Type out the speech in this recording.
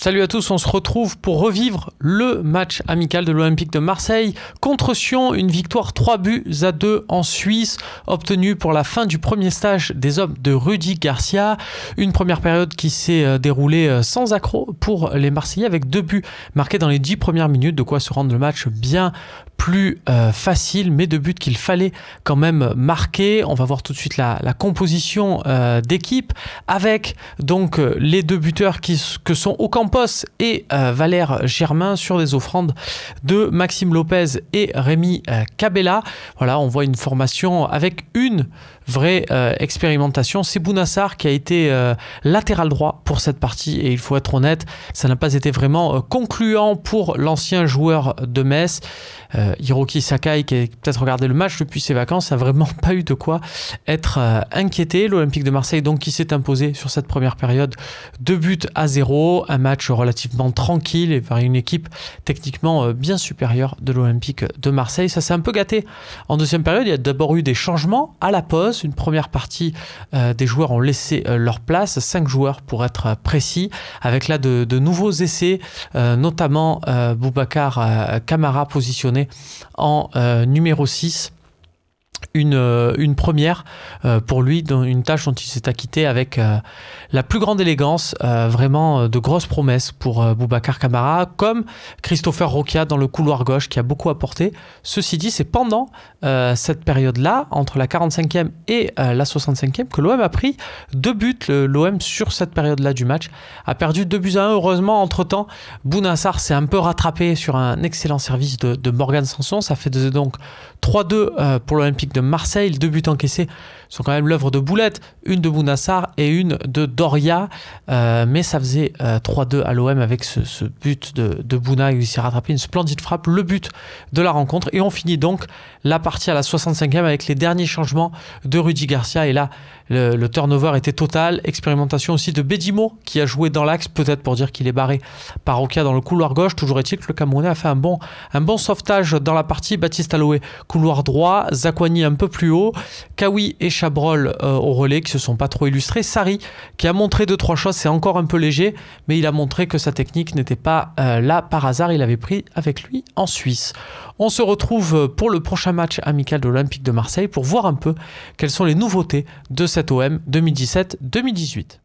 Salut à tous, on se retrouve pour revivre le match amical de l'Olympique de Marseille contre Sion, une victoire 3-2 en Suisse, obtenue pour la fin du premier stage des hommes de Rudy Garcia. Une première période qui s'est déroulée sans accroc pour les Marseillais avec 2 buts marqués dans les 10 premières minutes, de quoi se rendre le match bien plus facile, mais 2 buts qu'il fallait quand même marquer. On va voir tout de suite la composition d'équipe avec donc les 2 buteurs que sont Ocampos et Valère Germain sur des offrandes de Maxime Lopez et Rémi Cabella. Voilà, on voit une formation avec une vraie expérimentation. C'est Bounassar qui a été latéral droit pour cette partie et il faut être honnête, ça n'a pas été vraiment concluant pour l'ancien joueur de Metz. Hiroki Sakai, qui a peut-être regardé le match depuis ses vacances, n'a vraiment pas eu de quoi être inquiété. L'Olympique de Marseille donc qui s'est imposé sur cette première période 2-0, un match relativement tranquille et vers une équipe techniquement bien supérieure de l'Olympique de Marseille. Ça s'est un peu gâté en deuxième période. Il y a d'abord eu des changements à la pause. Une première partie des joueurs ont laissé leur place, 5 joueurs pour être précis, avec là de nouveaux essais, notamment Boubacar Kamara positionné en numéro 6. Une première pour lui, une tâche dont il s'est acquitté avec la plus grande élégance, vraiment de grosses promesses pour Boubacar Kamara, comme Christopher Roquia dans le couloir gauche qui a beaucoup apporté. Ceci dit, c'est pendant cette période-là, entre la 45e et la 65e, que l'OM a pris 2 buts. L'OM, sur cette période-là du match, a perdu 2-1. Heureusement, entre-temps, Bounassar s'est un peu rattrapé sur un excellent service de Morgan Sanson. Ça fait donc 3-2 pour l'Olympique de Marseille. Les 2 buts encaissés sont quand même l'œuvre de Boulette, une de Bounassar et une de Doria, mais ça faisait 3-2 à l'OM avec ce but de Bouna qui s'est rattrapé, une splendide frappe, le but de la rencontre. Et on finit donc la partie à la 65e avec les derniers changements de Rudy Garcia, et là le turnover était total. Expérimentation aussi de Bedimo qui a joué dans l'axe, peut-être pour dire qu'il est barré par Roquia dans le couloir gauche. Toujours est-il que le Camerounais a fait un bon sauvetage dans la partie. Baptiste Aloé couloir droit, Zakwani un peu plus haut, Kawi et Chabrol au relais qui se sont pas trop illustrés. Sarri qui a montré 2-3 choses, c'est encore un peu léger, mais il a montré que sa technique n'était pas là par hasard, il avait pris avec lui en Suisse. On se retrouve pour le prochain match amical de l'Olympique de Marseille pour voir un peu quelles sont les nouveautés de cette OM 2017-2018.